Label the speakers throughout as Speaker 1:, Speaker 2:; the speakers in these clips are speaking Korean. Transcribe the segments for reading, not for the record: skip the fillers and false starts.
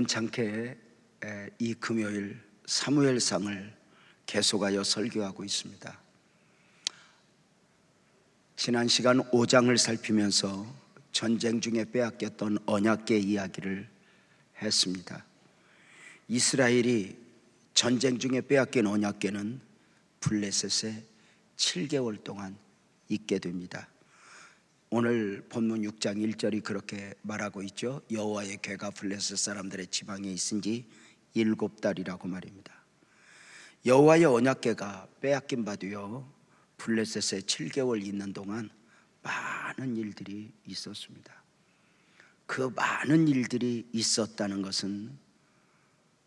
Speaker 1: 우연찮게 이 금요일 사무엘상을 계속하여 설교하고 있습니다. 지난 시간 5장을 살피면서 전쟁 중에 빼앗겼던 언약궤 이야기를 했습니다. 이스라엘이 전쟁 중에 빼앗긴 언약궤는 블레셋에 7개월 동안 있게 됩니다. 오늘 본문 6장 1절이 그렇게 말하고 있죠. 여호와의 궤가 블레셋 사람들의 지방에 있은 지 7달이라고 말입니다. 여호와의 언약궤가 빼앗긴 바도요, 블레셋에 7개월 있는 동안 많은 일들이 있었습니다. 그 많은 일들이 있었다는 것은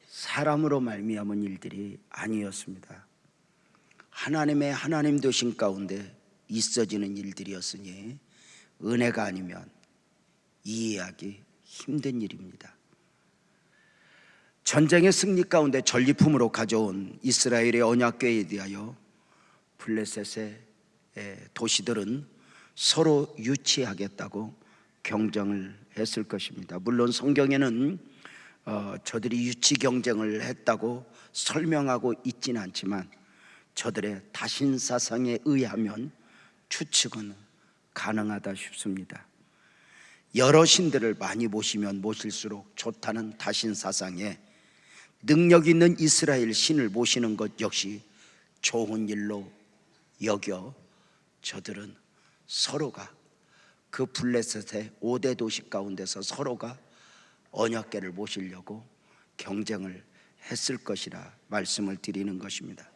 Speaker 1: 사람으로 말미암은 일들이 아니었습니다. 하나님의 하나님 되신 가운데 있어지는 일들이었으니 은혜가 아니면 이해하기 힘든 일입니다. 전쟁의 승리 가운데 전리품으로 가져온 이스라엘의 언약궤에 대하여 블레셋의 도시들은 서로 유치하겠다고 경쟁을 했을 것입니다. 물론 성경에는 저들이 유치 경쟁을 했다고 설명하고 있지는 않지만 저들의 다신사상에 의하면 추측은 가능하다 싶습니다. 여러 신들을 많이 모시면 모실수록 좋다는 다신사상에 능력 있는 이스라엘 신을 모시는 것 역시 좋은 일로 여겨 저들은 서로가 그 블레셋의 5대 도시 가운데서 서로가 언약궤를 모시려고 경쟁을 했을 것이라 말씀을 드리는 것입니다.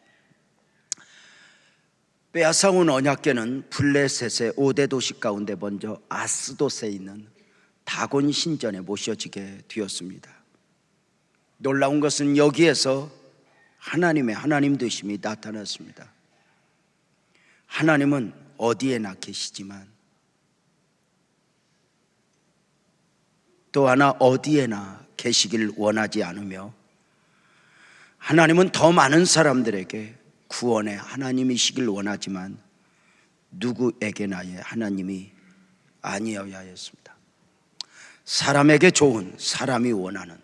Speaker 1: 빼앗아온 언약궤는 블레셋의 5대 도시 가운데 먼저 아스돗에 있는 다곤 신전에 모셔지게 되었습니다. 놀라운 것은 여기에서 하나님의 하나님 되심이 나타났습니다. 하나님은 어디에나 계시지만 또 하나 어디에나 계시길 원하지 않으며 하나님은 더 많은 사람들에게 구원의 하나님이시길 원하지만 누구에게나의 하나님이 아니어야 했습니다. 사람에게 좋은, 사람이 원하는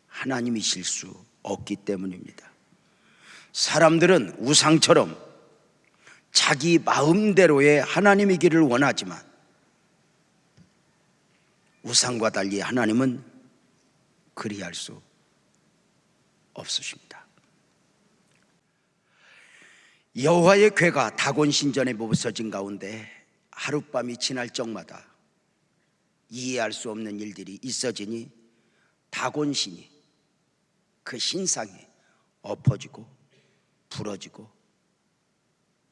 Speaker 1: 하나님이실 수 없기 때문입니다. 사람들은 우상처럼 자기 마음대로의 하나님이기를 원하지만 우상과 달리 하나님은 그리할 수 없으십니다. 여호와의 궤가 다곤 신전에 모서진 가운데 하룻밤이 지날 적마다 이해할 수 없는 일들이 있어지니 다곤 신이 그 신상이 엎어지고 부러지고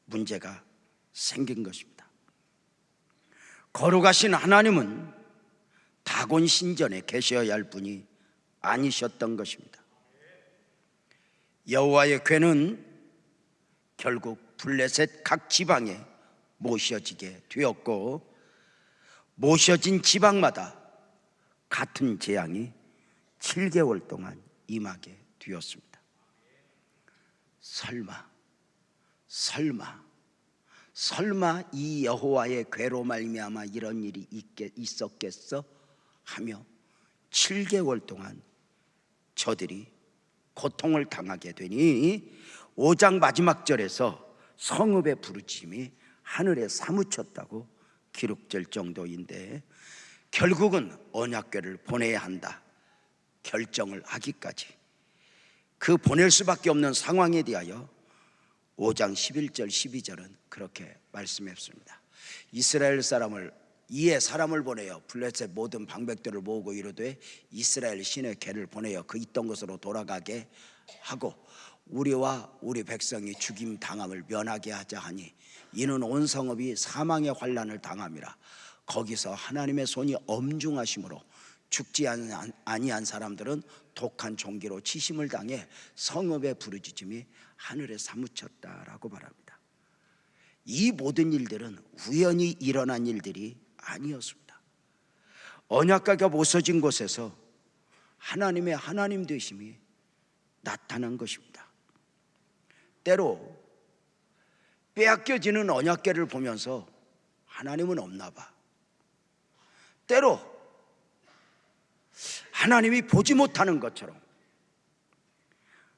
Speaker 1: 문제가 생긴 것입니다. 거룩하신 하나님은 다곤 신전에 계셔야 할 분이 아니셨던 것입니다. 여호와의 궤는 결국 블레셋 각 지방에 모셔지게 되었고 모셔진 지방마다 같은 재앙이 7개월 동안 임하게 되었습니다. 설마 이 여호와의 궤로 말미암아 이런 일이 있었겠어 하며 7개월 동안 저들이 고통을 당하게 되니 5장 마지막 절에서 성읍의 부르짖음이 하늘에 사무쳤다고 기록될 정도인데 결국은 언약궤를 보내야 한다 결정을 하기까지 그 보낼 수밖에 없는 상황에 대하여 5장 11절 12절은 그렇게 말씀했습니다. 이스라엘 사람을 보내어 블레셋 모든 방백들을 모으고 이르되 이스라엘 신의 궤를 보내어 그 있던 곳으로 돌아가게 하고 우리와 우리 백성이 죽임 당함을 면하게 하자 하니 이는 온 성읍이 사망의 환난을 당함이라. 거기서 하나님의 손이 엄중하심으로 죽지 아니한 사람들은 독한 종기로 치심을 당해 성읍의 부르짖음이 하늘에 사무쳤다라고 말합니다. 이 모든 일들은 우연히 일어난 일들이 아니었습니다. 언약궤가 모서진 곳에서 하나님의 하나님 되심이 나타난 것입니다. 때로 빼앗겨지는 언약궤를 보면서 하나님은 없나 봐. 때로 하나님이 보지 못하는 것처럼,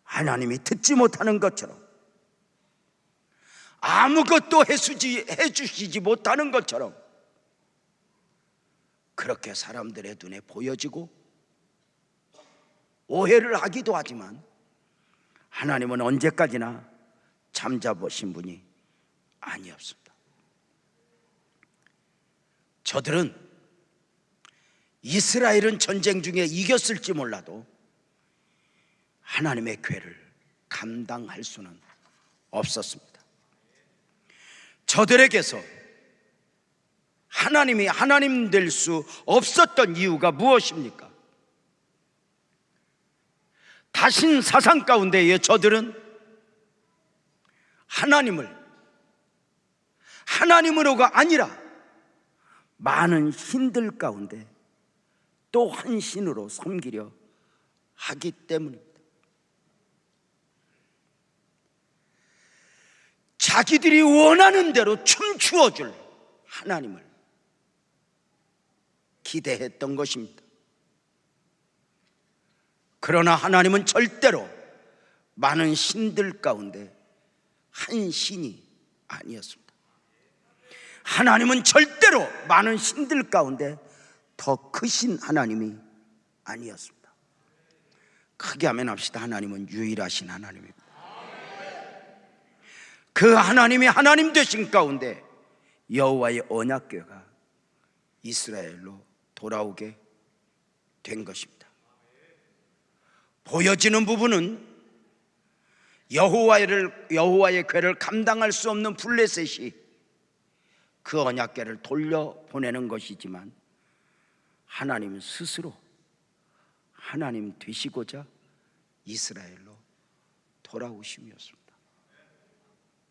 Speaker 1: 하나님이 듣지 못하는 것처럼, 아무것도 해주시지 못하는 것처럼 그렇게 사람들의 눈에 보여지고 오해를 하기도 하지만, 하나님은 언제까지나 잠자보신 분이 아니었습니다. 저들은 이스라엘은 전쟁 중에 이겼을지 몰라도 하나님의 궤를 감당할 수는 없었습니다. 저들에게서 하나님이 하나님 될 수 없었던 이유가 무엇입니까? 다신 사상 가운데에 저들은 하나님으로가 아니라 많은 신들 가운데 또 한 신으로 섬기려 하기 때문입니다. 자기들이 원하는 대로 춤추어 줄 하나님을 기대했던 것입니다. 그러나 하나님은 절대로 많은 신들 가운데 한 신이 아니었습니다. 하나님은 절대로 많은 신들 가운데 더 크신 하나님이 아니었습니다. 크게 아멘 합시다. 하나님은 유일하신 하나님입니다. 그 하나님이 하나님 되신 가운데 여호와의 언약궤가 이스라엘로 돌아오게 된 것입니다. 보여지는 부분은 여호와의 궤를 감당할 수 없는 블레셋이 그 언약궤를 돌려보내는 것이지만, 하나님 스스로 하나님 되시고자 이스라엘로 돌아오심이었습니다.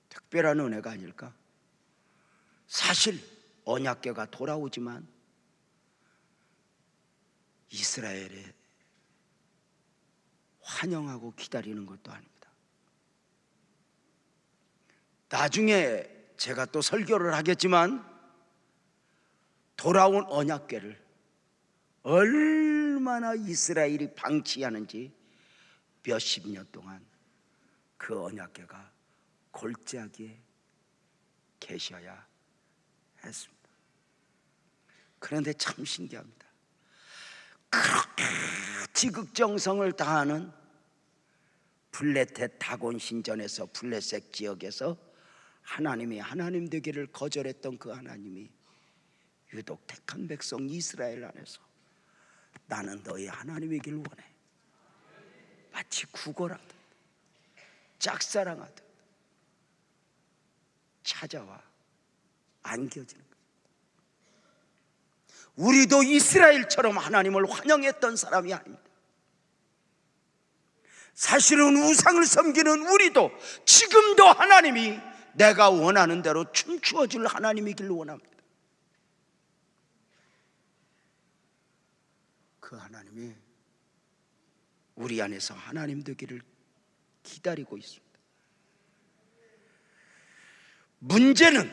Speaker 1: 특별한 은혜가 아닐까? 사실 언약궤가 돌아오지만 이스라엘에 환영하고 기다리는 것도 아닙니다. 나중에 제가 또 설교를 하겠지만, 돌아온 언약궤를 얼마나 이스라엘이 방치하는지 몇십 년 동안 그 언약궤가 골짜기에 계셔야 했습니다. 그런데 참 신기합니다. 그렇게 지극정성을 다하는 블레셋 다곤 신전에서, 블레셋 지역에서 하나님이 하나님 되기를 거절했던 그 하나님이 유독 택한 백성 이스라엘 안에서 나는 너희 하나님이길 원해, 마치 구걸하듯 짝사랑하듯 찾아와 안겨지는 거예요. 우리도 이스라엘처럼 하나님을 환영했던 사람이 아닙니다. 사실은 우상을 섬기는 우리도 지금도 하나님이 내가 원하는 대로 춤추어 줄 하나님이길 원합니다. 그 하나님이 우리 안에서 하나님 되기를 기다리고 있습니다. 문제는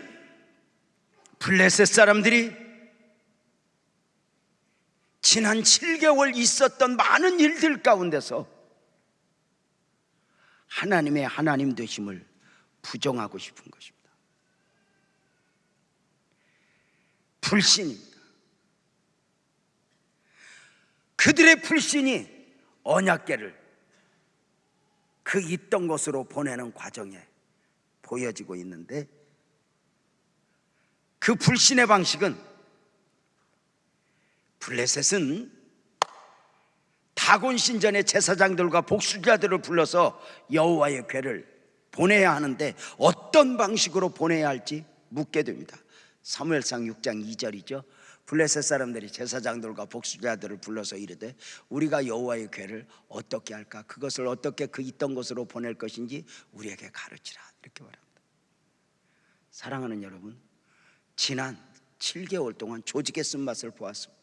Speaker 1: 블레셋 사람들이 지난 7개월 있었던 많은 일들 가운데서 하나님의 하나님 되심을 부정하고 싶은 것입니다. 불신입니다. 그들의 불신이 언약궤를 그 있던 곳으로 보내는 과정에 보여지고 있는데, 그 불신의 방식은, 블레셋은 다곤 신전의 제사장들과 복수자들을 불러서 여호와의 궤를 보내야 하는데 어떤 방식으로 보내야 할지 묻게 됩니다. 사무엘상 6장 2절이죠. 블레셋 사람들이 제사장들과 복수자들을 불러서 이르되 우리가 여호와의 궤를 어떻게 할까? 그것을 어떻게 그 있던 곳으로 보낼 것인지 우리에게 가르치라, 이렇게 말합니다. 사랑하는 여러분, 지난 7개월 동안 조직의 쓴맛을 보았습니다.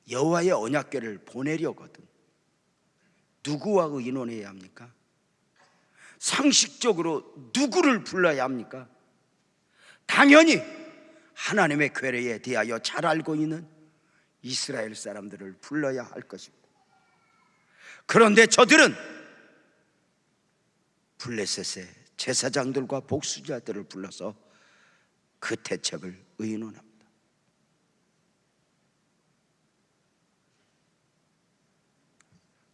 Speaker 1: 여호와의 언약궤를 보내려거든 누구와 의논해야 합니까? 상식적으로 누구를 불러야 합니까? 당연히 하나님의 궤에 대하여 잘 알고 있는 이스라엘 사람들을 불러야 할 것입니다. 그런데 저들은 블레셋의 제사장들과 복수자들을 불러서 그 대책을 의논합니다.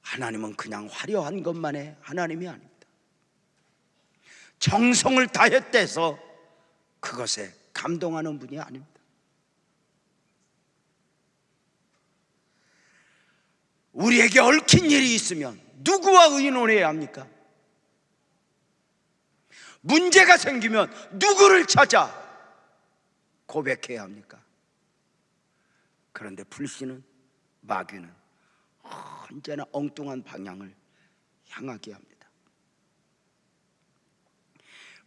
Speaker 1: 하나님은 그냥 화려한 것만의 하나님이 아닙니다. 정성을 다했대서 그것에 감동하는 분이 아닙니다. 우리에게 얽힌 일이 있으면 누구와 의논해야 합니까? 문제가 생기면 누구를 찾아 고백해야 합니까? 그런데 불신은, 마귀는 언제나 엉뚱한 방향을 향하게 합니다.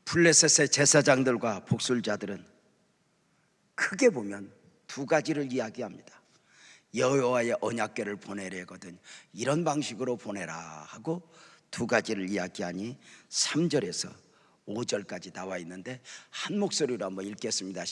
Speaker 1: 블레셋의 제사장들과 복술자들은 크게 보면 두 가지를 이야기합니다. 여호와의 언약궤를 보내려거든 이런 방식으로 보내라 하고 두 가지를 이야기하니 3절에서 5절까지 나와 있는데 한 목소리로 한번 읽겠습니다.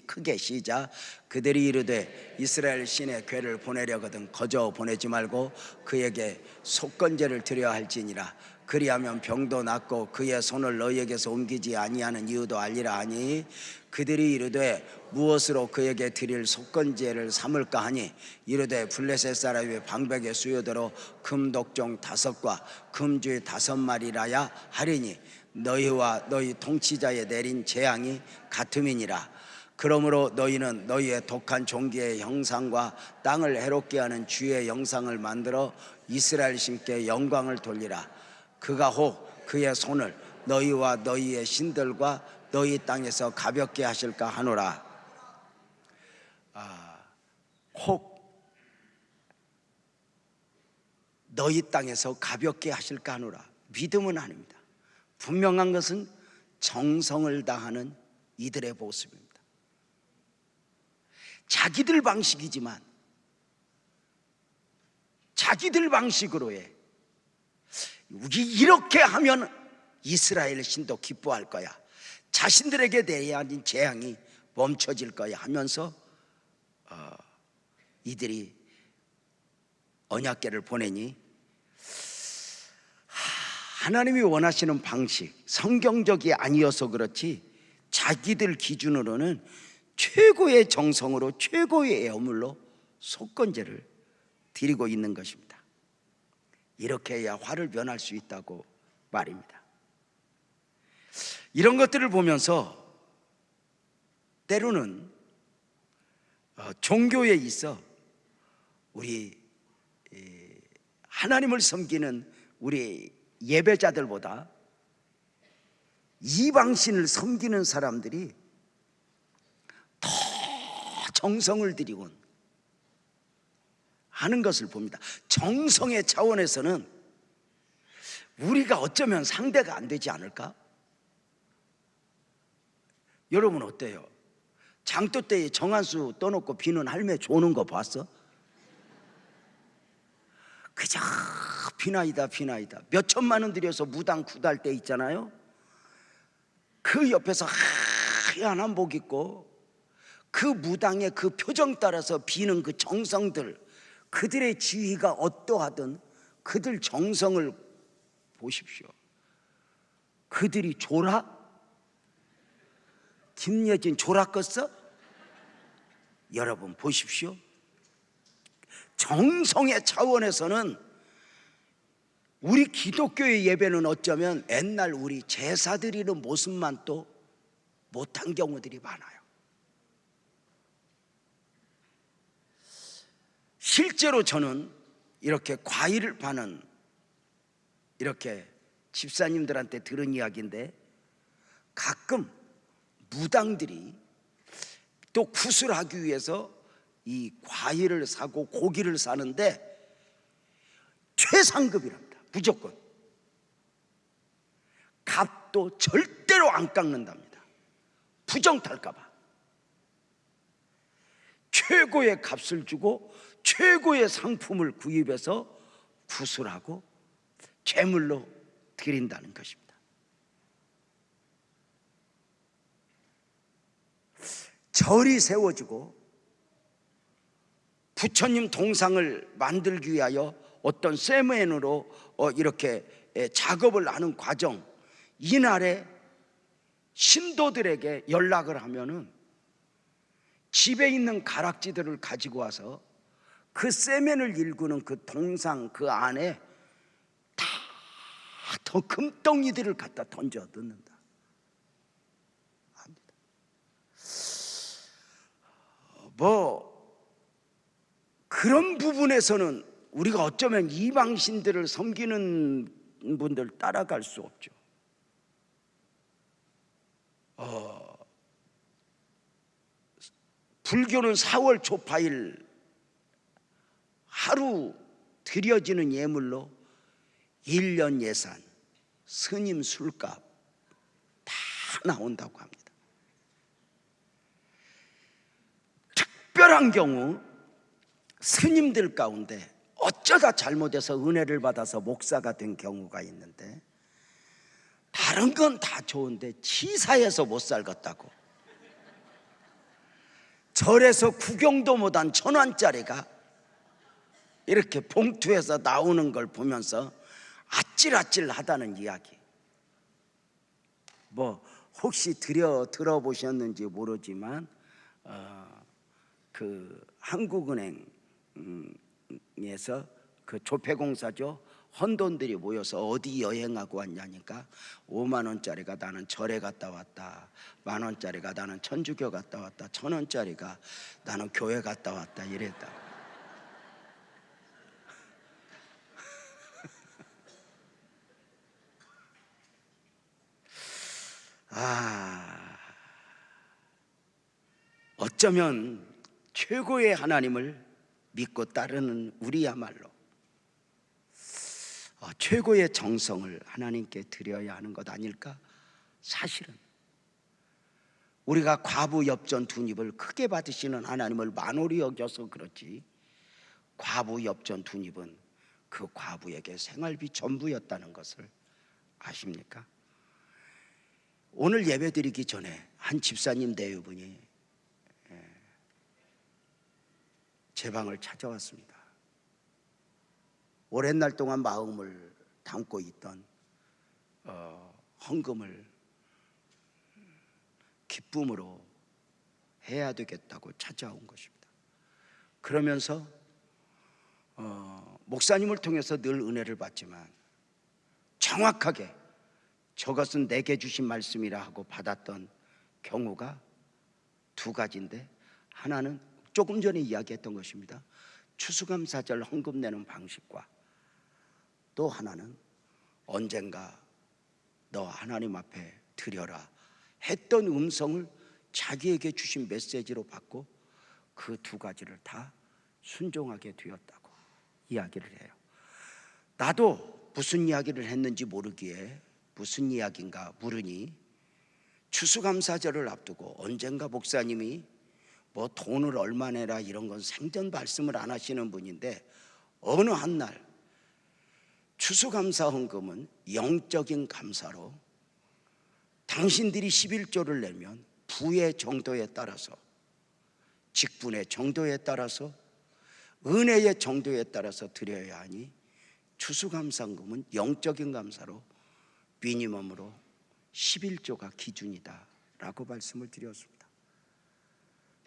Speaker 1: 크게 시작. 그들이 이르되 이스라엘 신의 궤를 보내려거든 거저 보내지 말고 그에게 속건제를 드려야 할지니라. 그리하면 병도 낫고 그의 손을 너희에게서 옮기지 아니하는 이유도 알리라 하니 그들이 이르되 무엇으로 그에게 드릴 속건제를 삼을까 하니 이르되 블레셋 사람의 방백의 수요대로 금독종 5과 금쥐 5마리라야 하리니 너희와 너희 통치자에 내린 재앙이 같음이니라. 그러므로 너희는 너희의 독한 종기의 형상과 땅을 해롭게 하는 주의 형상을 만들어 이스라엘 신께 영광을 돌리라. 그가 혹 그의 손을 너희와 너희의 신들과 너희 땅에서 가볍게 하실까 하노라. 혹 너희 땅에서 가볍게 하실까 하노라. 믿음은 아닙니다. 분명한 것은 정성을 다하는 이들의 모습입니다. 자기들 방식이지만 자기들 방식으로 해. 이렇게 하면 이스라엘 신도 기뻐할 거야. 자신들에게 대한 재앙이 멈춰질 거야 하면서 이들이 언약궤를 보내니 하나님이 원하시는 방식, 성경적이 아니어서 그렇지 자기들 기준으로는 최고의 정성으로 최고의 애물로 속건제를 드리고 있는 것입니다. 이렇게 해야 화를 면할 수 있다고 말입니다. 이런 것들을 보면서 때로는 종교에 있어 우리 하나님을 섬기는 우리 예배자들보다 이방신을 섬기는 사람들이 더 정성을 들이곤 하는 것을 봅니다. 정성의 차원에서는 우리가 어쩌면 상대가 안 되지 않을까? 여러분 어때요? 장도 때에 정한수 떠놓고 비는 할매 조는 거 봤어? 그저 비나이다 비나이다 몇 천만 원 들여서 무당 구달 때 있잖아요. 그 옆에서 하얀 한복 입고 그 무당의 그 표정 따라서 비는 그 정성들, 그들의 지위가 어떠하든 그들 정성을 보십시오. 그들이 졸아? 김여진 졸아 껐어? 여러분 보십시오. 정성의 차원에서는 우리 기독교의 예배는 어쩌면 옛날 우리 제사 드리는 모습만 또 못한 경우들이 많아요. 실제로 저는 이렇게 과일을 파는 이렇게 집사님들한테 들은 이야기인데 가끔 무당들이 또 구슬하기 위해서 이 과일을 사고 고기를 사는데 최상급이랍니다. 무조건 값도 절대로 안 깎는답니다. 부정 탈까 봐 최고의 값을 주고 최고의 상품을 구입해서 구슬하고 제물로 드린다는 것입니다. 절이 세워지고 부처님 동상을 만들기 위하여 어떤 세면으로 이렇게 작업을 하는 과정, 이날에 신도들에게 연락을 하면은 집에 있는 가락지들을 가지고 와서 그 세면을 일구는 그 동상 그 안에 다 더 금덩이들을 갖다 던져 넣는다 합니다. 그런 부분에서는 우리가 어쩌면 이방신들을 섬기는 분들 따라갈 수 없죠. 불교는 4월 초파일 하루 드려지는 예물로 1년 예산, 스님 술값 다 나온다고 합니다. 특별한 경우 스님들 가운데 어쩌다 잘못해서 은혜를 받아서 목사가 된 경우가 있는데, 다른 건 다 좋은데 치사해서 못 살겠다고 절에서 구경도 못한 1,000원짜리가 이렇게 봉투에서 나오는 걸 보면서 아찔아찔하다는 이야기. 혹시 들어보셨는지 모르지만 그 한국은행에서 그 조폐공사죠, 헌돈들이 모여서 어디 여행하고 왔냐니까 5만 원짜리가 나는 절에 갔다 왔다, 1만 원짜리가 나는 천주교 갔다 왔다, 1,000원짜리가 나는 교회 갔다 왔다 이랬다. 어쩌면 최고의 하나님을 믿고 따르는 우리야말로 최고의 정성을 하나님께 드려야 하는 것 아닐까? 사실은 우리가 과부 엽전 둔입을 크게 받으시는 하나님을 만홀히 여겨서 그렇지, 과부 엽전 둔입은 그 과부에게 생활비 전부였다는 것을 아십니까? 오늘 예배 드리기 전에 한 집사님 대여분이 제 방을 찾아왔습니다. 오랜 날 동안 마음을 담고 있던 헌금을 기쁨으로 해야 되겠다고 찾아온 것입니다. 그러면서 목사님을 통해서 늘 은혜를 받지만 정확하게 저것은 내게 주신 말씀이라 하고 받았던 경우가 2가지인데, 하나는 조금 전에 이야기했던 것입니다. 추수감사절 헌금 내는 방식과, 또 하나는 언젠가 너 하나님 앞에 드려라 했던 음성을 자기에게 주신 메시지로 받고 그 2가지를 다 순종하게 되었다고 이야기를 해요. 나도 무슨 이야기를 했는지 모르기에 무슨 이야기인가 물으니, 추수감사절을 앞두고 언젠가 목사님이 돈을 얼마 내라 이런 건 생전 말씀을 안 하시는 분인데, 어느 한날 추수감사 헌금은 영적인 감사로 당신들이 11조를 내면 부의 정도에 따라서, 직분의 정도에 따라서, 은혜의 정도에 따라서 드려야 하니 추수감사 헌금은 영적인 감사로 미니멈으로 11조가 기준이다 라고 말씀을 드렸습니다.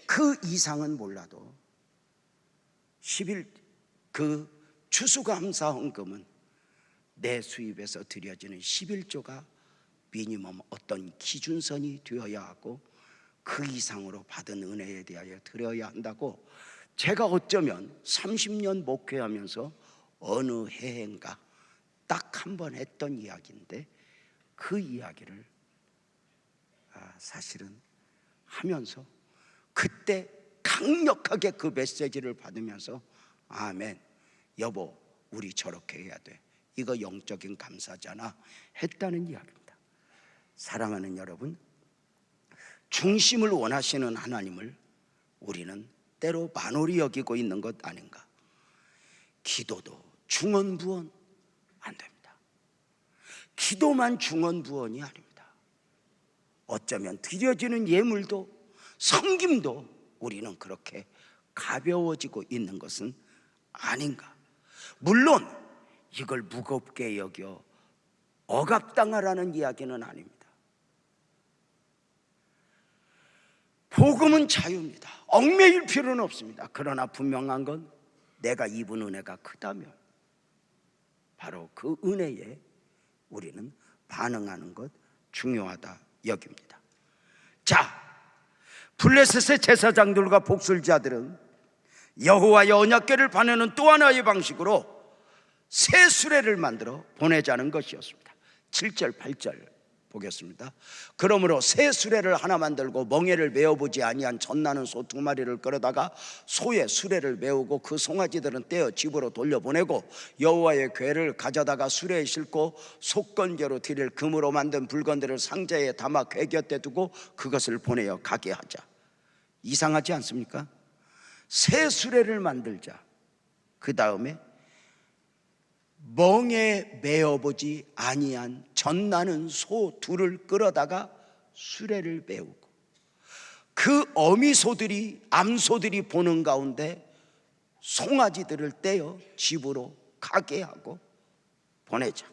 Speaker 1: 그 이상은 몰라도 그 추수감사 헌금은 내 수입에서 드려지는 11조가 미니멈 어떤 기준선이 되어야 하고, 그 이상으로 받은 은혜에 대하여 드려야 한다고 제가 어쩌면 30년 목회하면서 어느 해인가 딱 한 번 했던 이야기인데, 그 이야기를 사실은 하면서 그때 강력하게 그 메시지를 받으면서 아멘, 여보 우리 저렇게 해야 돼, 이거 영적인 감사잖아 했다는 이야기입니다. 사랑하는 여러분, 중심을 원하시는 하나님을 우리는 때로 만홀히 여기고 있는 것 아닌가? 기도도 중언부언 안 됩니다. 기도만 중언부언이 아닙니다. 어쩌면 드려지는 예물도 섬김도 우리는 그렇게 가벼워지고 있는 것은 아닌가? 물론 이걸 무겁게 여겨 억압당하라는 이야기는 아닙니다. 복음은 자유입니다. 얽매일 필요는 없습니다. 그러나 분명한 건 내가 입은 은혜가 크다면 바로 그 은혜에 우리는 반응하는 것 중요하다 여깁니다. 자, 블레셋의 제사장들과 복술자들은 여호와의 언약궤를 바내는 또 하나의 방식으로 새 수레를 만들어 보내자는 것이었습니다. 7절 8절 보겠습니다. 그러므로 새 수레를 하나 만들고 멍에를 메어보지 아니한 젖나는 소 2마리를 끌어다가 소의 수레를 메우고 그 송아지들은 떼어 집으로 돌려보내고 여호와의 궤를 가져다가 수레에 싣고 속건제로 드릴 금으로 만든 물건들을 상자에 담아 궤 곁에 두고 그것을 보내어 가게 하자. 이상하지 않습니까? 새 수레를 만들자. 그 다음에 멍에 메어보지 아니한 젖나는 소 2를 끌어다가 수레를 메우고 그 어미소들이 암소들이 보는 가운데 송아지들을 떼어 집으로 가게 하고 보내자.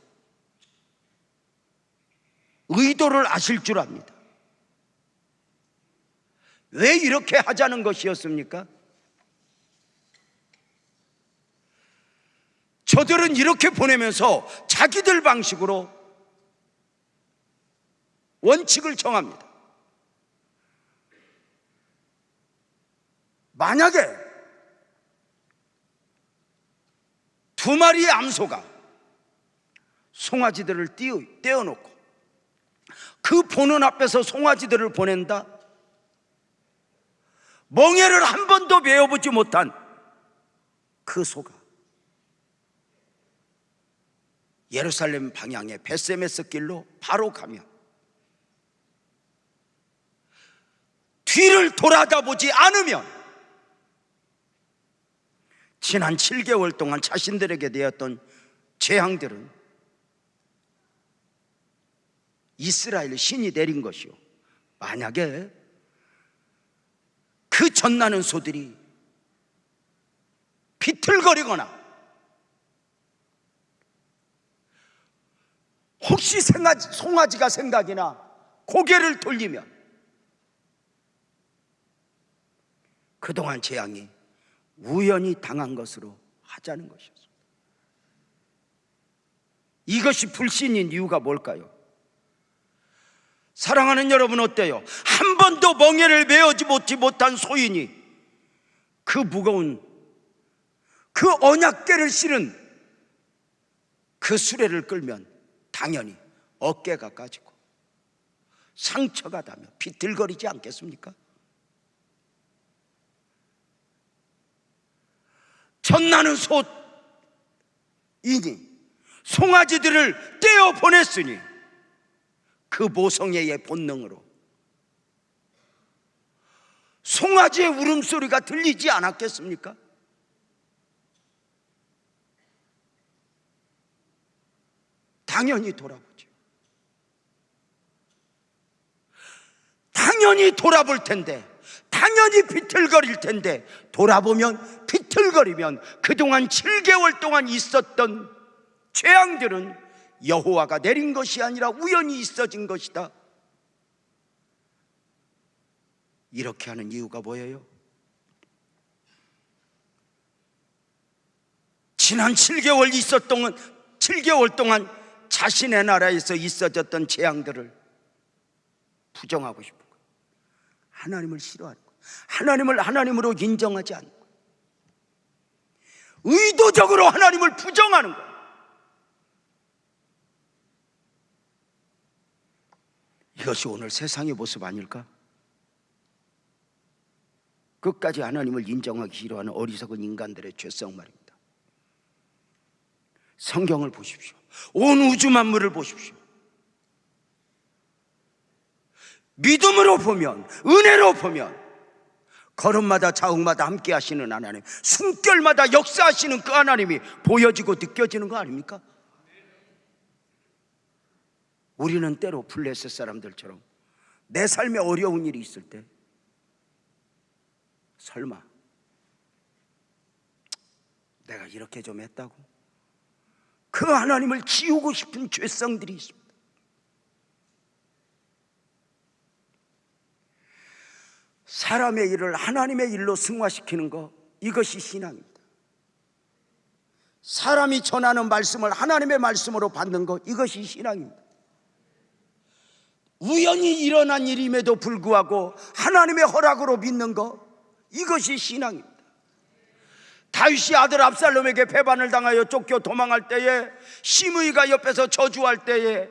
Speaker 1: 의도를 아실 줄 압니다. 왜 이렇게 하자는 것이었습니까? 저들은 이렇게 보내면서 자기들 방식으로 원칙을 정합니다. 만약에 2마리의 암소가 송아지들을 떼어놓고 그 보는 앞에서 송아지들을 보낸다? 멍에를 한 번도 메어보지 못한 그 소가 예루살렘 방향의 벳세메스 길로 바로 가면 뒤를 돌아다보지 않으면 지난 7개월 동안 자신들에게 되었던 재앙들은 이스라엘 신이 내린 것이요, 만약에 그 젖나는 소들이 비틀거리거나 혹시 송아지가 생각이나 고개를 돌리면 그동안 재앙이 우연히 당한 것으로 하자는 것이었습니다. 이것이 불신인 이유가 뭘까요? 사랑하는 여러분, 어때요? 한 번도 멍에를 메어지 못한 소인이 그 무거운 그 언약궤를 실은 그 수레를 끌면 당연히 어깨가 까지고 상처가 나며 비틀거리지 않겠습니까? 젖나는 소인이 송아지들을 떼어 보냈으니 그 모성애의 본능으로 송아지의 울음소리가 들리지 않았겠습니까? 당연히 돌아보죠. 당연히 돌아볼 텐데, 당연히 비틀거릴 텐데, 돌아보면 비틀거리면 그동안 7개월 동안 있었던 재앙들은 여호와가 내린 것이 아니라 우연히 있어진 것이다. 이렇게 하는 이유가 뭐예요? 지난 7개월 동안 자신의 나라에서 있어졌던 재앙들을 부정하고 싶은 거예요. 하나님을 싫어하는 거예요. 하나님을 하나님으로 인정하지 않는 거예요. 의도적으로 하나님을 부정하는 거예요. 이것이 오늘 세상의 모습 아닐까? 끝까지 하나님을 인정하기 싫어하는 어리석은 인간들의 죄성 말입니다. 성경을 보십시오. 온 우주 만물을 보십시오. 믿음으로 보면, 은혜로 보면 걸음마다 자욱마다 함께 하시는 하나님, 숨결마다 역사하시는 그 하나님이 보여지고 느껴지는 거 아닙니까? 우리는 때로 블레셋 사람들처럼 내 삶에 어려운 일이 있을 때 설마 내가 이렇게 좀 했다고? 그 하나님을 지우고 싶은 죄성들이 있습니다. 사람의 일을 하나님의 일로 승화시키는 것, 이것이 신앙입니다. 사람이 전하는 말씀을 하나님의 말씀으로 받는 것, 이것이 신앙입니다. 우연히 일어난 일임에도 불구하고 하나님의 허락으로 믿는 것, 이것이 신앙입니다. 다윗이 아들 압살롬에게 배반을 당하여 쫓겨 도망할 때에, 시므이가 옆에서 저주할 때에,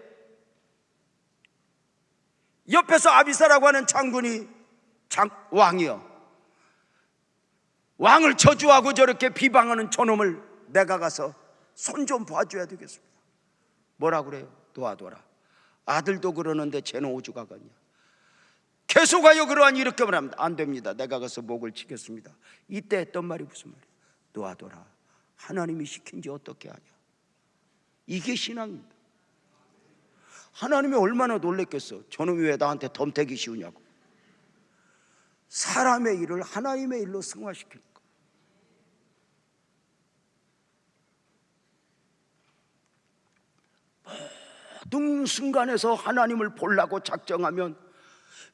Speaker 1: 옆에서 아비사라고 하는 장군이 왕이요, 왕을 저주하고 저렇게 비방하는 저놈을 내가 가서 손 좀 봐줘야 되겠습니다. 뭐라 그래요? 도와둬라. 아들도 그러는데 쟤는 오죽 하겠냐. 계속하여 그러하니 이렇게 말하면 안 됩니다. 내가 가서 목을 치겠습니다. 이때 했던 말이 무슨 말이에요? 놓아둬라. 하나님이 시킨지 어떻게 하냐. 이게 신앙입니다. 하나님이 얼마나 놀랬겠어. 저놈이 왜 나한테 덤태기 씌우냐고. 사람의 일을 하나님의 일로 승화시키는 거. 모든 순간에서 하나님을 보려고 작정하면,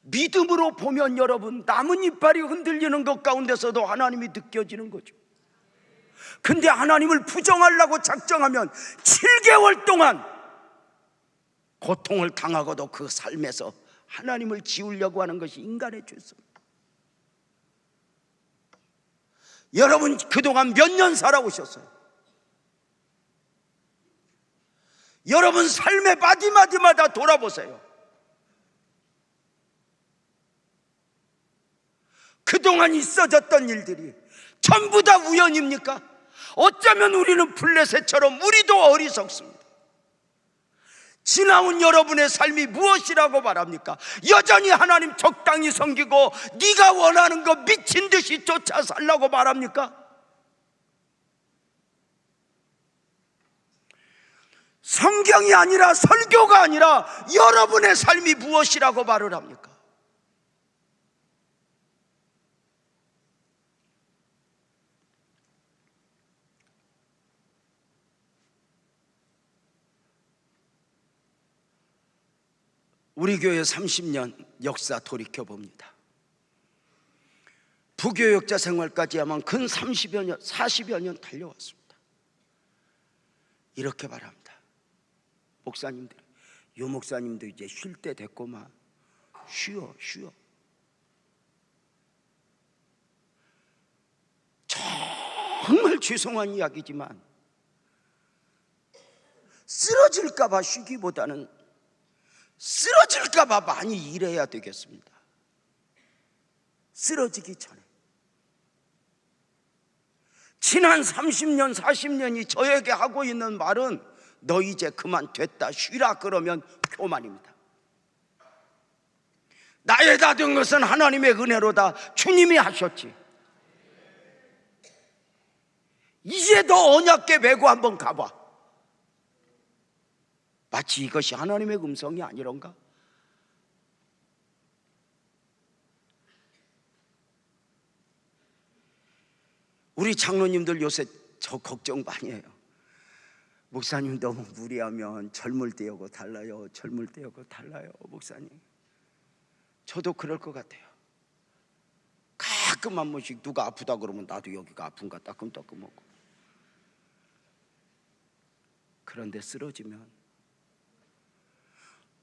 Speaker 1: 믿음으로 보면 여러분, 나뭇이빨이 흔들리는 것 가운데서도 하나님이 느껴지는 거죠. 근데 하나님을 부정하려고 작정하면 7개월 동안 고통을 당하고도 그 삶에서 하나님을 지우려고 하는 것이 인간의 죄성입니다. 여러분 그동안 몇 년 살아오셨어요? 여러분 삶의 마디마디마다 돌아보세요. 그동안 있어졌던 일들이 전부 다 우연입니까? 어쩌면 우리는 블레셋처럼 우리도 어리석습니다. 지나온 여러분의 삶이 무엇이라고 말합니까? 여전히 하나님 적당히 섬기고 네가 원하는 거 미친 듯이 쫓아 살라고 말합니까? 성경이 아니라, 설교가 아니라 여러분의 삶이 무엇이라고 말을 합니까? 우리 교회 30년 역사 돌이켜봅니다. 부교역자 생활까지 하면 근 30여 년, 40여 년 달려왔습니다. 이렇게 말합니다. 목사님들, 요 목사님도 이제 쉴 때 됐고만 쉬어. 정말 죄송한 이야기지만 쓰러질까 봐 쉬기보다는 쓰러질까 봐 많이 일해야 되겠습니다. 쓰러지기 전에. 지난 30년, 40년이 저에게 하고 있는 말은 너 이제 그만 됐다, 쉬라 그러면 교만입니다. 나의 다 된 것은 하나님의 은혜로다. 주님이 하셨지. 이제 너 언약궤 메고 한번 가봐. 마치 이것이 하나님의 음성이 아니런가? 우리 장로님들 요새 저 걱정 많이 해요. 목사님 너무 무리하면 젊을 때 하고 달라요. 젊을 때 하고 달라요. 목사님, 저도 그럴 것 같아요. 가끔 한 번씩 누가 아프다 그러면 나도 여기가 아픈가 따끔따끔하고. 그런데 쓰러지면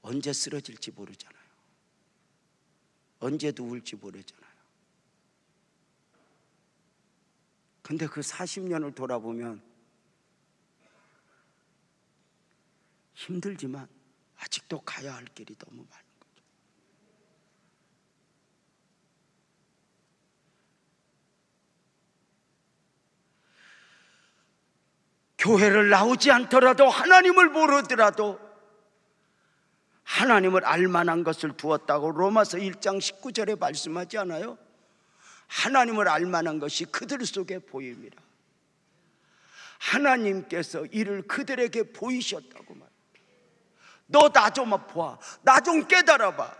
Speaker 1: 언제 쓰러질지 모르잖아요. 언제 누울지 모르잖아요. 근데 그 40년을 돌아보면 힘들지만 아직도 가야 할 길이 너무 많은 거죠. 교회를 나오지 않더라도, 하나님을 모르더라도 하나님을 알만한 것을 두었다고 로마서 1장 19절에 말씀하지 않아요? 하나님을 알만한 것이 그들 속에 보입니다. 하나님께서 이를 그들에게 보이셨다고 말합니다. 너 나 좀 봐, 나 좀 깨달아봐.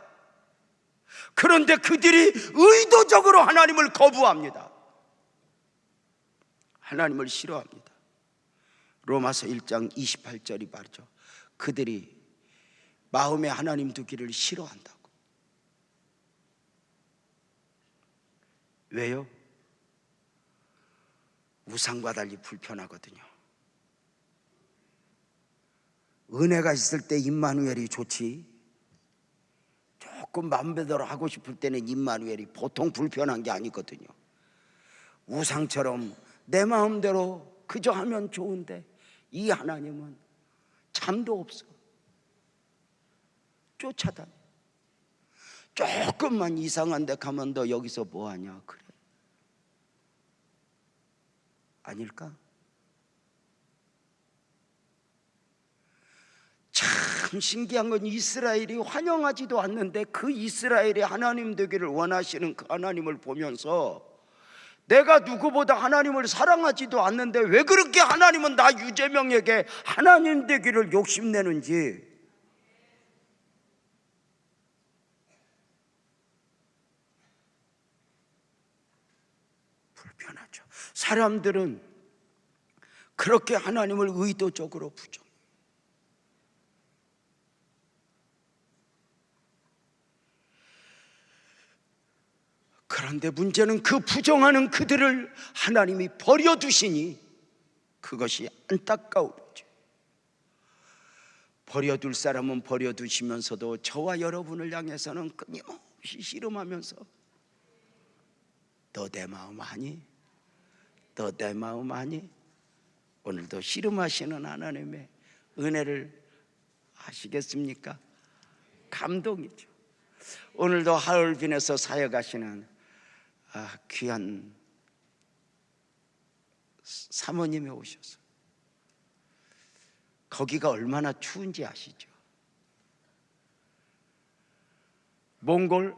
Speaker 1: 그런데 그들이 의도적으로 하나님을 거부합니다. 하나님을 싫어합니다. 로마서 1장 28절이 말이죠. 그들이 마음에 하나님 두기를 싫어한다고. 왜요? 우상과 달리 불편하거든요. 은혜가 있을 때 임마누엘이 좋지, 조금 마음대로 하고 싶을 때는 임마누엘이 보통 불편한 게 아니거든요. 우상처럼 내 마음대로 그저 하면 좋은데 이 하나님은 잠도 없어. 쫓아다녀. 조금만 이상한 데 가면 너 여기서 뭐하냐 그래. 아닐까? 참 신기한 건 이스라엘이 환영하지도 않는데 그 이스라엘이 하나님 되기를 원하시는 그 하나님을 보면서 내가 누구보다 하나님을 사랑하지도 않는데 왜 그렇게 하나님은 나 유재명에게 하나님 되기를 욕심내는지. 불편하죠. 사람들은 그렇게 하나님을 의도적으로 부정. 그런데 문제는 그 부정하는 그들을 하나님이 버려두시니 그것이 안타까우죠. 버려둘 사람은 버려두시면서도 저와 여러분을 향해서는 끊임없이 씨름하면서 너 내 마음 아니? 너 내 마음 아니? 오늘도 씨름하시는 하나님의 은혜를 아시겠습니까? 감동이죠. 오늘도 하얼빈에서 사역하시는 귀한 사모님이 오셔서 거기가 얼마나 추운지 아시죠? 몽골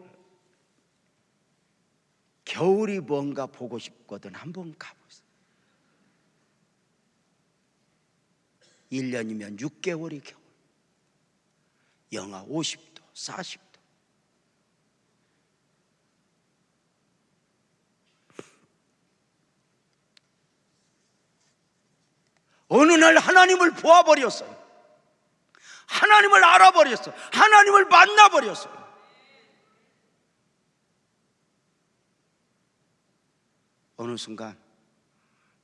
Speaker 1: 겨울이 뭔가 보고 싶거든 한번 가보세요. 1년이면 6개월이 겨울. 영하 50도, 40도. 어느 날 하나님을 보아버렸어요. 하나님을 알아버렸어요. 하나님을 만나버렸어요. 어느 순간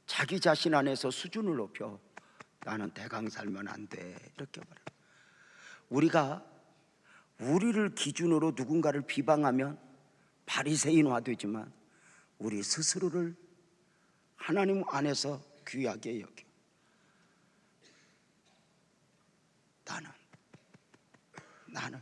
Speaker 1: 자기 자신 안에서 수준을 높여 나는 대강 살면 안 돼 이렇게 말해요. 우리가 우리를 기준으로 누군가를 비방하면 바리새인화 되지만 우리 스스로를 하나님 안에서 귀하게 여겨. 나는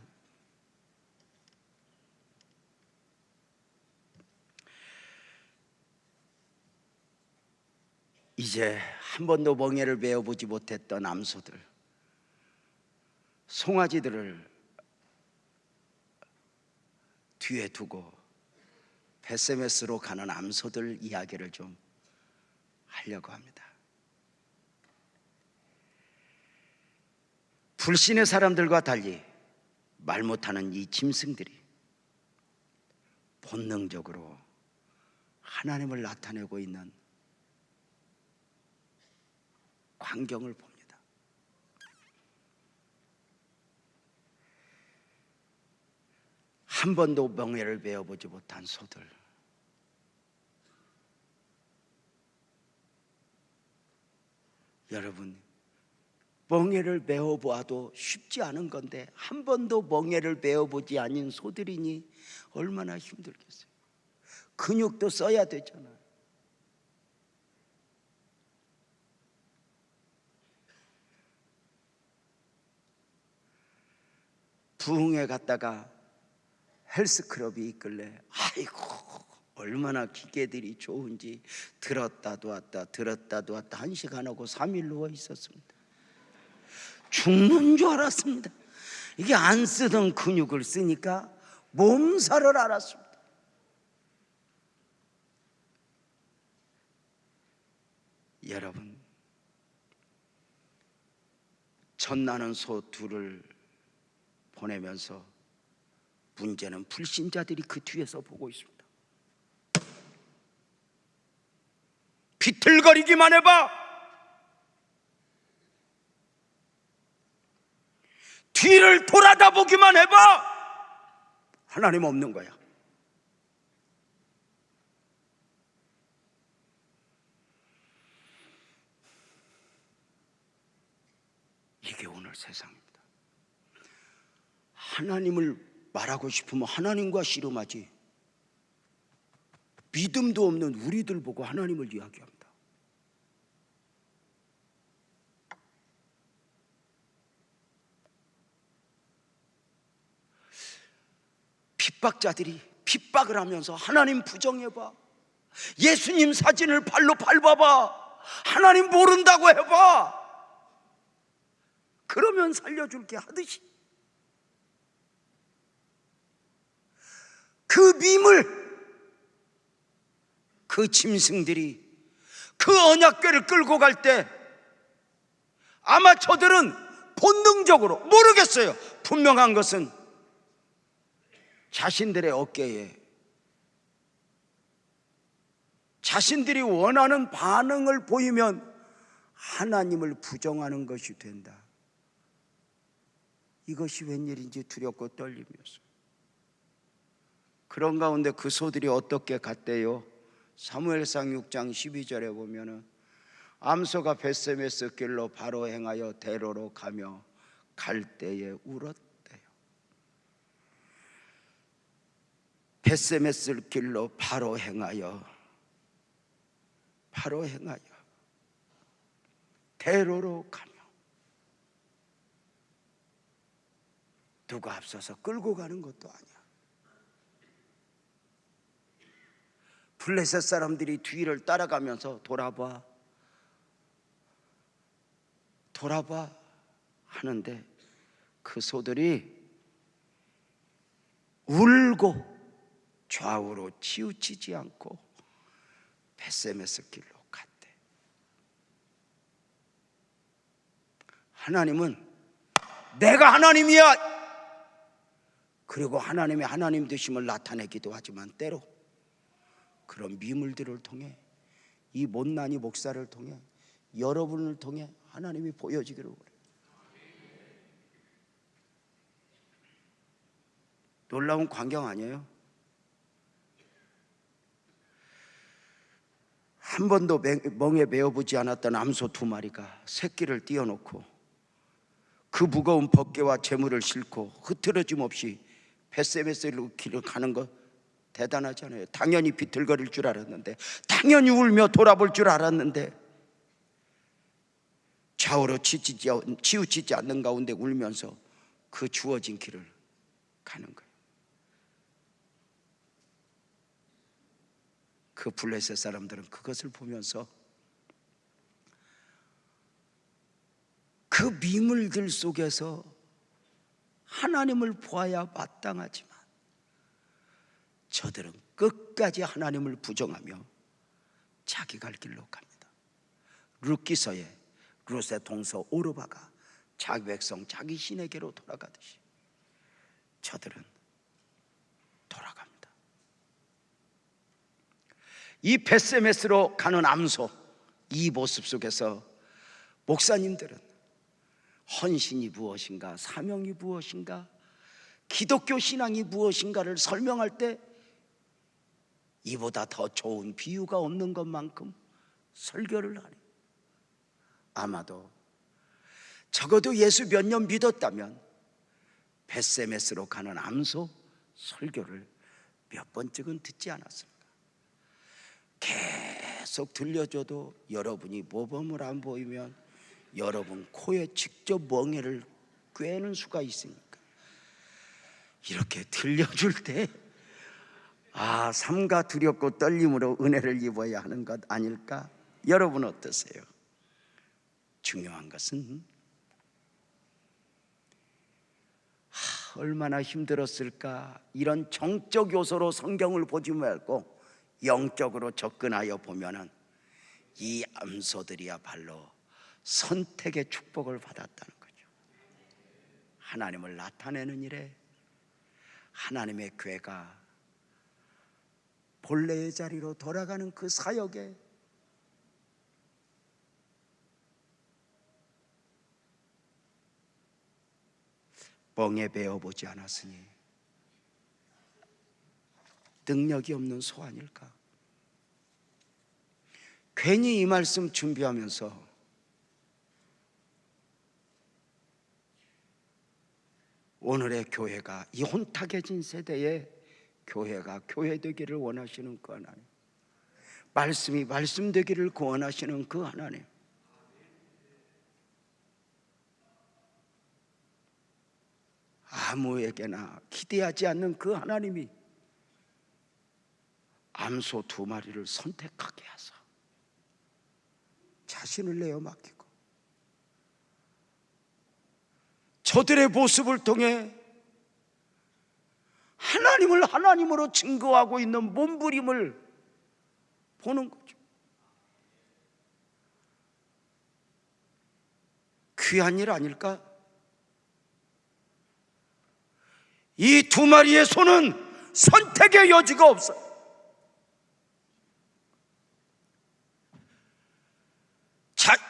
Speaker 1: 이제 한 번도 멍에를 베어보지 못했던 암소들, 송아지들을 뒤에 두고 베세메스로 가는 암소들 이야기를 좀 하려고 합니다. 불신의 사람들과 달리 말 못하는 이 짐승들이 본능적으로 하나님을 나타내고 있는 광경을 봅니다. 한 번도 멍에를 베어보지 못한 소들, 여러분 멍에를 베어보아도 쉽지 않은 건데 한 번도 멍에를 베어보지 않은 소들이니 얼마나 힘들겠어요. 근육도 써야 되잖아요. 부흥회 갔다가 헬스클럽이 있길래 아이고 얼마나 기계들이 좋은지 들었다도 왔다 들었다도 왔다 1시간 하고 3일 누워 있었습니다. 죽는 줄 알았습니다. 이게 안 쓰던 근육을 쓰니까 몸살을 앓았습니다. 여러분, 젖나는 소 둘을 보내면서 문제는 불신자들이 그 뒤에서 보고 있습니다. 비틀거리기만 해봐. 뒤를 돌아다 보기만 해봐. 하나님 없는 거야. 이게 오늘 세상입니다. 하나님을 말하고 싶으면 하나님과 씨름하지, 믿음도 없는 우리들 보고 하나님을 이야기합니다. 핍박자들이 핍박을 하면서 하나님 부정해봐, 예수님 사진을 발로 밟아봐, 하나님 모른다고 해봐, 그러면 살려줄게 하듯이 그 밈을, 그 짐승들이 그 언약궤를 끌고 갈 때 아마 저들은 본능적으로, 모르겠어요, 분명한 것은 자신들의 어깨에 자신들이 원하는 반응을 보이면 하나님을 부정하는 것이 된다. 이것이 웬일인지 두렵고 떨리면서, 그런 가운데 그 소들이 어떻게 갔대요? 사무엘상 6장 12절에 보면은 암소가 벳세메스 길로 바로 행하여 대로로 가며 갈 때에 울었대요. 벳세메스 길로 바로 행하여 대로로 가며, 누가 앞서서 끌고 가는 것도 아니야. 블레셋 사람들이 뒤를 따라가면서 돌아봐 하는데 그 소들이 울고 좌우로 치우치지 않고 벳세메스 길로 갔대. 하나님은 내가 하나님이야, 그리고 하나님의 하나님 되심을 나타내기도 하지만 때로 그런 미물들을 통해, 이 못난이 목사를 통해, 여러분을 통해 하나님이 보여지기를 원해요. 놀라운 광경 아니에요? 한 번도 멍에 메어보지 않았던 암소 2마리가 새끼를 띄워놓고 그 무거운 벗개와 재물을 싣고 흐트러짐 없이 벳세메스로 길을 가는 것 대단하잖아요. 당연히 비틀거릴 줄 알았는데, 당연히 울며 돌아볼 줄 알았는데, 좌우로 치우치지 않는 가운데 울면서 그 주어진 길을 가는 거예요. 그 블레셋 사람들은 그것을 보면서 그 미물들 속에서 하나님을 보아야 마땅하지만 저들은 끝까지 하나님을 부정하며 자기 갈 길로 갑니다. 룻기서에 룻의 동서 오르바가 자기 백성 자기 신에게로 돌아가듯이 저들은 돌아갑니다. 이 벳세메스로 가는 암소, 이 모습 속에서 목사님들은 헌신이 무엇인가, 사명이 무엇인가, 기독교 신앙이 무엇인가를 설명할 때 이보다 더 좋은 비유가 없는 것만큼 설교를 하네. 아마도 적어도 예수 몇 년 믿었다면 벳세메스로 가는 암소 설교를 몇 번쯤은 듣지 않았습니까? 계속 들려줘도 여러분이 모범을 안 보이면 여러분 코에 직접 멍에를 꿰는 수가 있으니까 이렇게 들려줄 때 삼가 두렵고 떨림으로 은혜를 입어야 하는 것 아닐까? 여러분 어떠세요? 중요한 것은 얼마나 힘들었을까? 이런 정적 요소로 성경을 보지 말고 영적으로 접근하여 보면은 이 암소들이야말로 선택의 축복을 받았다는 거죠. 하나님을 나타내는 일에 하나님의 궤가 본래의 자리로 돌아가는 그 사역에 뻥에 베어보지 않았으니 능력이 없는 소 아닐까? 괜히 이 말씀 준비하면서 오늘의 교회가, 이 혼탁해진 세대에 교회가 교회 되기를 원하시는 그 하나님, 말씀이 말씀 되기를 원하시는 그 하나님, 아무에게나 기대하지 않는 그 하나님이 암소 2마리를 선택하게 하사 자신을 내어 맡기고 저들의 모습을 통해 하나님을 하나님으로 증거하고 있는 몸부림을 보는 거죠. 귀한 일 아닐까? 이 2마리의 소는 선택의 여지가 없어요.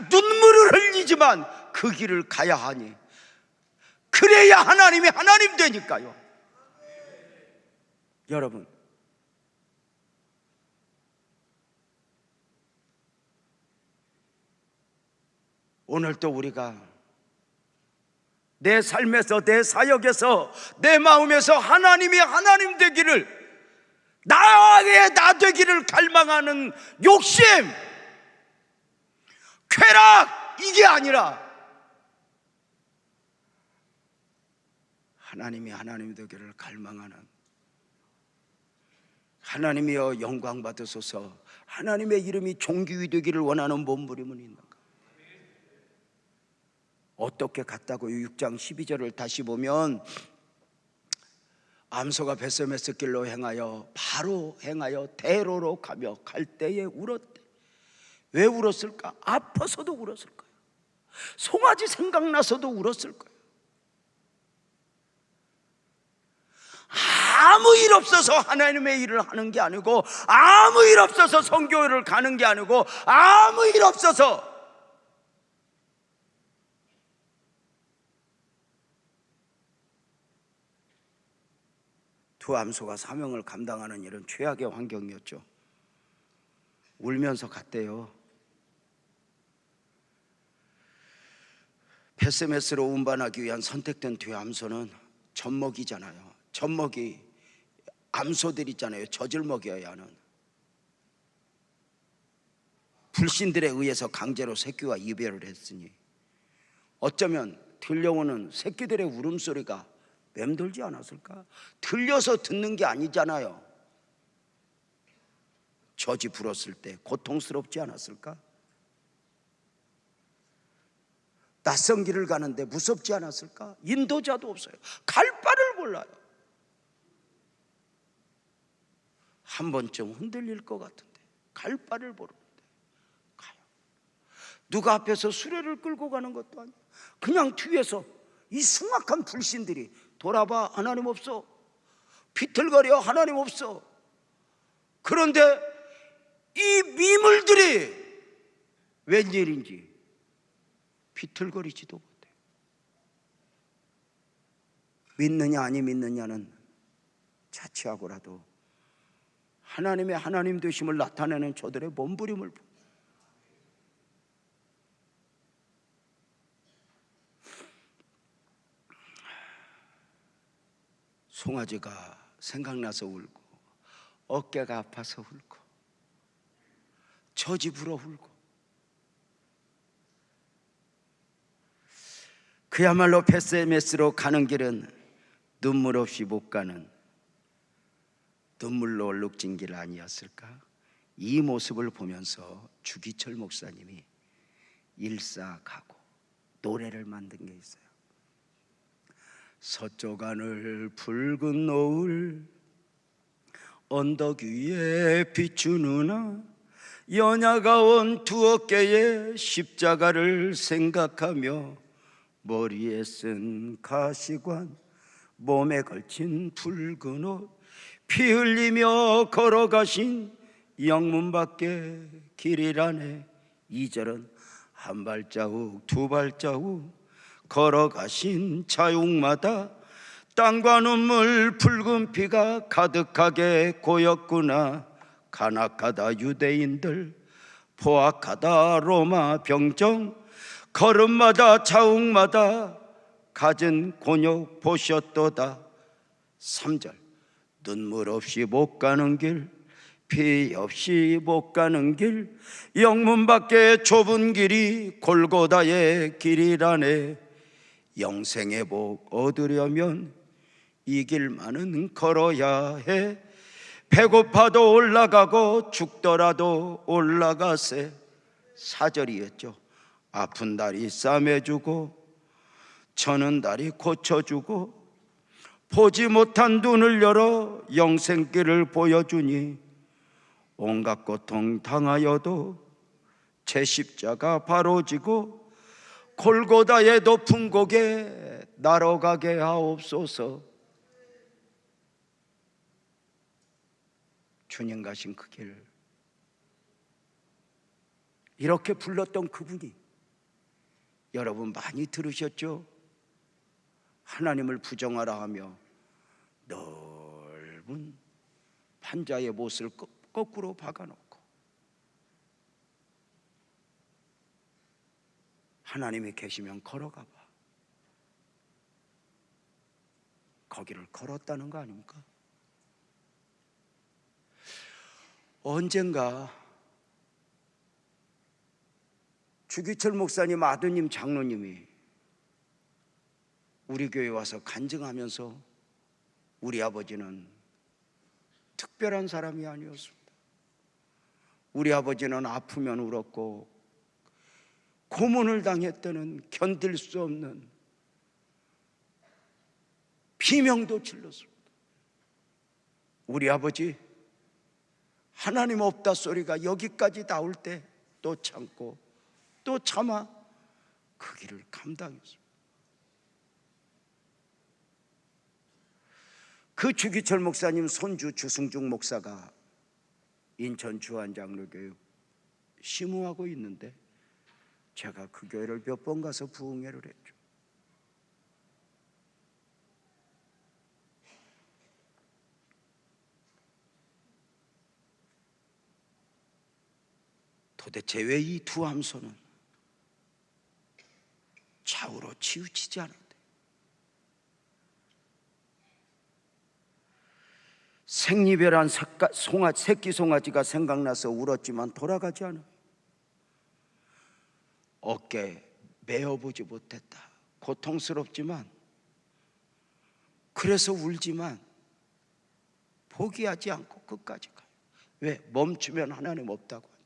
Speaker 1: 눈물을 흘리지만 그 길을 가야 하니, 그래야 하나님이 하나님 되니까요. 여러분, 오늘도 우리가 내 삶에서, 내 사역에서, 내 마음에서 하나님이 하나님 되기를, 나의 나 되기를 갈망하는 욕심, 쾌락, 이게 아니라 하나님이 하나님 되기를 갈망하는, 하나님이여 영광 받으소서, 하나님의 이름이 존귀히 되기를 원하는 몸부림은 있는가? 어떻게 갔다고요? 6장 12절을 다시 보면 암소가 벳세메스 길로 행하여 바로 행하여 대로로 가며 갈 때에 울었대. 왜 울었을까? 아파서도 울었을 거예요. 송아지 생각나서도 울었을 거예요. 아무 일 없어서 하나님의 일을 하는 게 아니고, 아무 일 없어서 선교회를 가는 게 아니고, 아무 일 없어서 두 암소가 사명을 감당하는 일은 최악의 환경이었죠. 울면서 갔대요. 벳세메스로 운반하기 위한 선택된 두 암소는 젖먹이잖아요. 젖먹이, 암소들 있잖아요. 젖을 먹여야 하는, 불신들에 의해서 강제로 새끼와 이별을 했으니 어쩌면 들려오는 새끼들의 울음소리가 맴돌지 않았을까? 들려서 듣는 게 아니잖아요. 젖이 불었을 때 고통스럽지 않았을까? 낯선 길을 가는데 무섭지 않았을까? 인도자도 없어요. 갈 바를 몰라요. 한 번쯤 흔들릴 것 같은데 갈 바를 모르는데 가요. 누가 앞에서 수레를 끌고 가는 것도 아니고 그냥 뒤에서 이 숭악한 불신들이 돌아봐, 하나님 없어. 비틀거려, 하나님 없어. 그런데 이 미물들이 웬일인지 비틀거리지도 못해. 믿느냐 아니 믿느냐는 자취하고라도 하나님의 하나님 되심을 나타내는 저들의 몸부림을 보. 송아지가 생각나서 울고, 어깨가 아파서 울고, 젖이 불어 울고, 그야말로 벳세메스로 가는 길은 눈물 없이 못 가는 눈물로 얼룩진 길 아니었을까? 이 모습을 보면서 주기철 목사님이 일사가고 노래를 만든 게 있어요. 서쪽 하늘 붉은 노을 언덕 위에 비추누나 연야가 온 두 어깨에 십자가를 생각하며 머리에 쓴 가시관 몸에 걸친 붉은 옷 피 흘리며 걸어가신 영문 밖에 길이라네. 2절은 한 발자국 두 발자국 걸어가신 자육마다 땀과 눈물 붉은 피가 가득하게 고였구나. 간악하다 유대인들, 포악하다 로마 병정, 걸음마다 자욱마다 갖은 곤욕 보셨도다. 3절 눈물 없이 못 가는 길, 피 없이 못 가는 길, 영문 밖에 좁은 길이 골고다의 길이라네. 영생의 복 얻으려면 이 길만은 걸어야 해. 배고파도 올라가고 죽더라도 올라가세. 4절이었죠. 아픈 다리 싸매주고 저는 다리 고쳐주고 보지 못한 눈을 열어 영생길을 보여주니 온갖 고통 당하여도 제 십자가 바로 지고 골고다의 높은 고개 날아가게 하옵소서. 주님 가신 그 길, 이렇게 불렀던 그분이 여러분 많이 들으셨죠? 하나님을 부정하라 하며 넓은 판자의 못을 거꾸로 박아놓고 하나님이 계시면 걸어가봐. 거기를 걸었다는 거 아닙니까? 언젠가 주기철 목사님 아드님 장로님이 우리 교회에 와서 간증하면서 우리 아버지는 특별한 사람이 아니었습니다. 우리 아버지는 아프면 울었고 고문을 당했다는 견딜 수 없는 비명도 질렀습니다. 우리 아버지 하나님 없다 소리가 여기까지 나올 때 또 참고 또 참아 그 길을 감당했습니다. 그 주기철 목사님 손주 주승중 목사가 인천 주한장로교회 심우하고 있는데 제가 그 교회를 몇 번 가서 부흥회를 했죠. 도대체 왜 이 두 함소는 좌우로 치우치지 않은데? 생리별한 새끼 송아지가 생각나서 울었지만 돌아가지 않아. 어깨 메어보지 못했다. 고통스럽지만 그래서 울지만 포기하지 않고 끝까지 가요. 왜? 멈추면 하나님 없다고 하니까.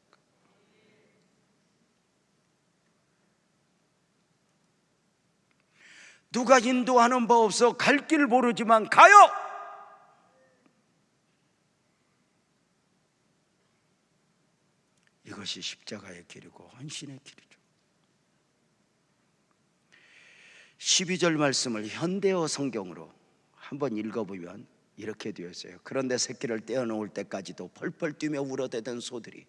Speaker 1: 누가 인도하는 법 없어 갈 길 모르지만 가요. 이것이 십자가의 길이고 헌신의 길이죠. 12절 말씀을 현대어 성경으로 한번 읽어보면 이렇게 되어 있어요. 그런데 새끼를 떼어놓을 때까지도 펄펄 뛰며 울어대던 소들이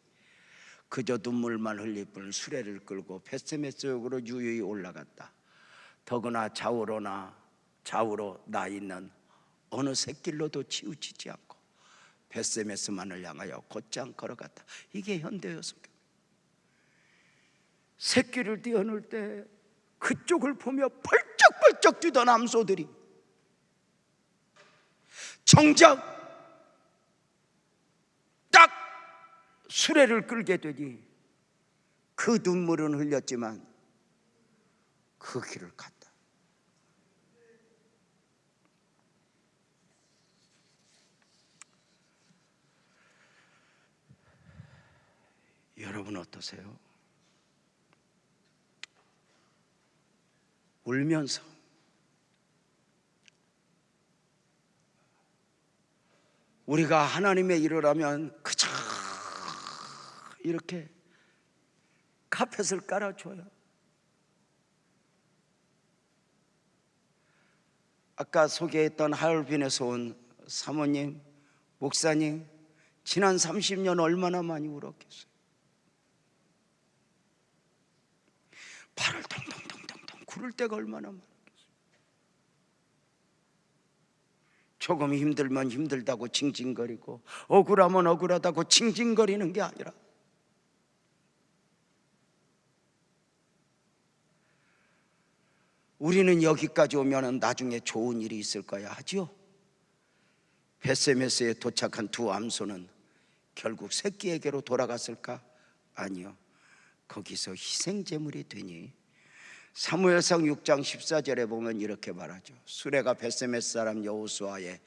Speaker 1: 그저 눈물만 흘릴 뿐 수레를 끌고 벳세메스역으로 유유히 올라갔다. 더구나 좌우로 나 있는 어느 새길로도 치우치지 않고 벳세메스만을 향하여 곧장 걸어갔다. 이게 현대어 성경. 새끼를 떼어놓을 때 그쪽을 보며 펄쩍펄쩍 뛰던 암소들이 정작 딱 수레를 끌게 되니 그 눈물은 흘렸지만 그 길을 갔다. 여러분 어떠세요? 울면서 우리가 하나님의 일을 하면 그저 이렇게 카펫을 깔아줘요. 아까 소개했던 하얼빈에서 온 사모님, 목사님 지난 30년 얼마나 많이 울었겠어요. 발을 덩덩덩덩덩 구를 때가 얼마나 많았겠어요. 조금 힘들면 힘들다고 징징거리고 억울하면 억울하다고 징징거리는 게 아니라 우리는 여기까지 오면 나중에 좋은 일이 있을 거야 하죠. 베세메스에 도착한 두 암소는 결국 새끼에게로 돌아갔을까? 아니요. 거기서 희생제물이 되니 사무엘상 6장 14절에 보면 이렇게 말하죠. 수레가 베세메스 사람 여호수아의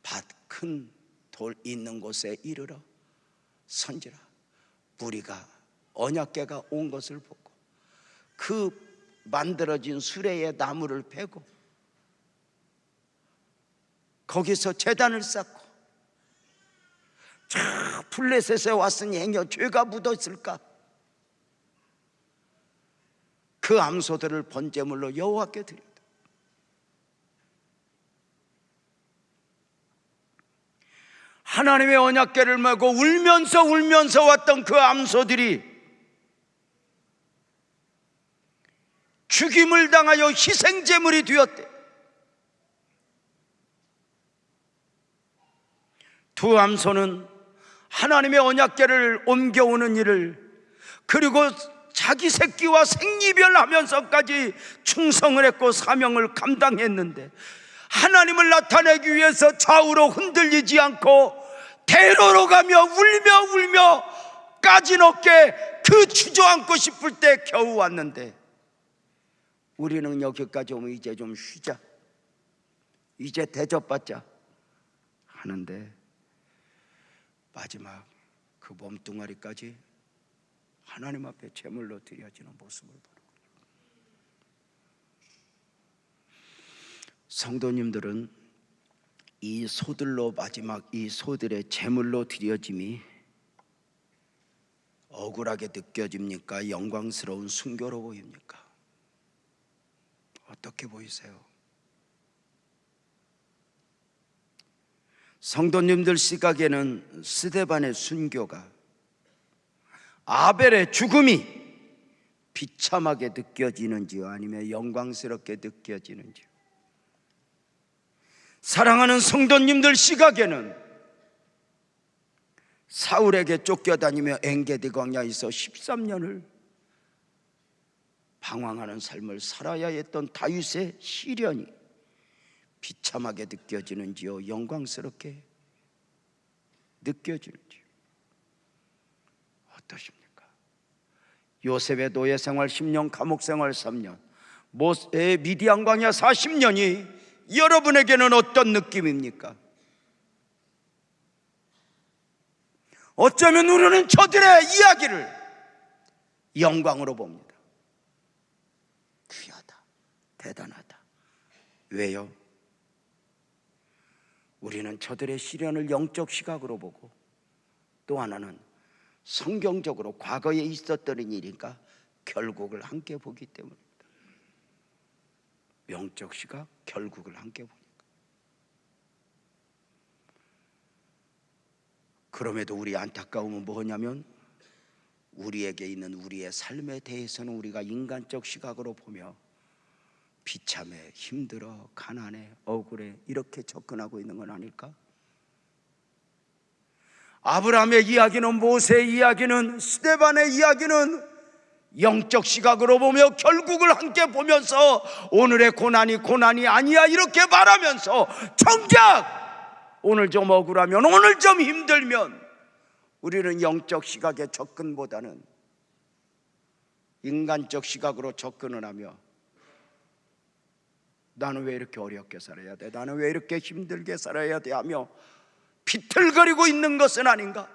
Speaker 1: 밭 큰 돌 있는 곳에 이르러 선지라. 무리가 언약궤가 온 것을 보고 그 만들어진 수레의 나무를 베고 거기서 제단을 쌓고 자, 블레셋에 왔으니 행여 죄가 묻었을까? 그 암소들을 번제물로 여호와께 드렸다. 하나님의 언약궤를 메고 울면서 왔던 그 암소들이 죽임을 당하여 희생제물이 되었대. 두 암소는 하나님의 언약궤를 옮겨오는 일을, 그리고 자기 새끼와 생이별하면서까지 충성을 했고 사명을 감당했는데, 하나님을 나타내기 위해서 좌우로 흔들리지 않고 대로로 가며 울며 까진 어깨 그 주저앉고 싶을 때 겨우 왔는데, 우리는 여기까지 오면 이제 좀 쉬자, 이제 대접받자 하는데 마지막 그 몸뚱아리까지 하나님 앞에 제물로 드려지는 모습을 보는 거예요. 성도님들은 이 소들로, 마지막 이 소들의 제물로 드려짐이 억울하게 느껴집니까? 영광스러운 순교로 보입니까? 어떻게 보이세요? 성도님들 시각에는 스데반의 순교가, 아벨의 죽음이 비참하게 느껴지는지요? 아니면 영광스럽게 느껴지는지요? 사랑하는 성도님들 시각에는 사울에게 쫓겨다니며 엔게디 광야에서 13년을 방황하는 삶을 살아야 했던 다윗의 시련이 비참하게 느껴지는지요? 영광스럽게 느껴지는지요? 어떠십니까? 요셉의 노예 생활 10년, 감옥 생활 3년, 모세의 미디안 광야 40년이 여러분에게는 어떤 느낌입니까? 어쩌면 우리는 저들의 이야기를 영광으로 봅니다. 귀하다, 대단하다. 왜요? 우리는 저들의 시련을 영적 시각으로 보고, 또 하나는 성경적으로 과거에 있었던 일이니까 결국을 함께 보기 때문입니다. 영적 시각, 결국을 함께 보니까. 그럼에도 우리 안타까움은 뭐냐면, 우리에게 있는 우리의 삶에 대해서는 우리가 인간적 시각으로 보며 비참해, 힘들어, 가난해, 억울해 이렇게 접근하고 있는 건 아닐까? 아브라함의 이야기는, 모세의 이야기는, 스데반의 이야기는 영적 시각으로 보며 결국을 함께 보면서 오늘의 고난이 아니야 이렇게 말하면서, 정작 오늘 좀 억울하면, 오늘 좀 힘들면 우리는 영적 시각의 접근보다는 인간적 시각으로 접근을 하며, 나는 왜 이렇게 어렵게 살아야 돼? 나는 왜 이렇게 힘들게 살아야 돼? 하며 비틀거리고 있는 것은 아닌가?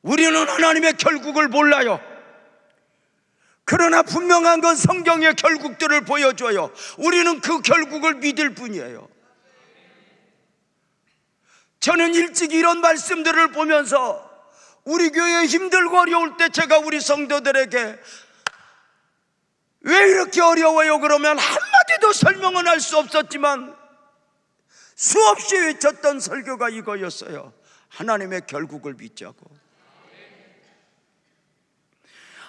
Speaker 1: 우리는 하나님의 결국을 몰라요. 그러나 분명한 건 성경의 결국들을 보여줘요. 우리는 그 결국을 믿을 뿐이에요. 저는 일찍 이런 말씀들을 보면서 우리 교회 힘들고 어려울 때 제가 우리 성도들에게 왜 이렇게 어려워요? 그러면 한마디도 설명은 할 수 없었지만 수없이 외쳤던 설교가 이거였어요. 하나님의 결국을 믿자고.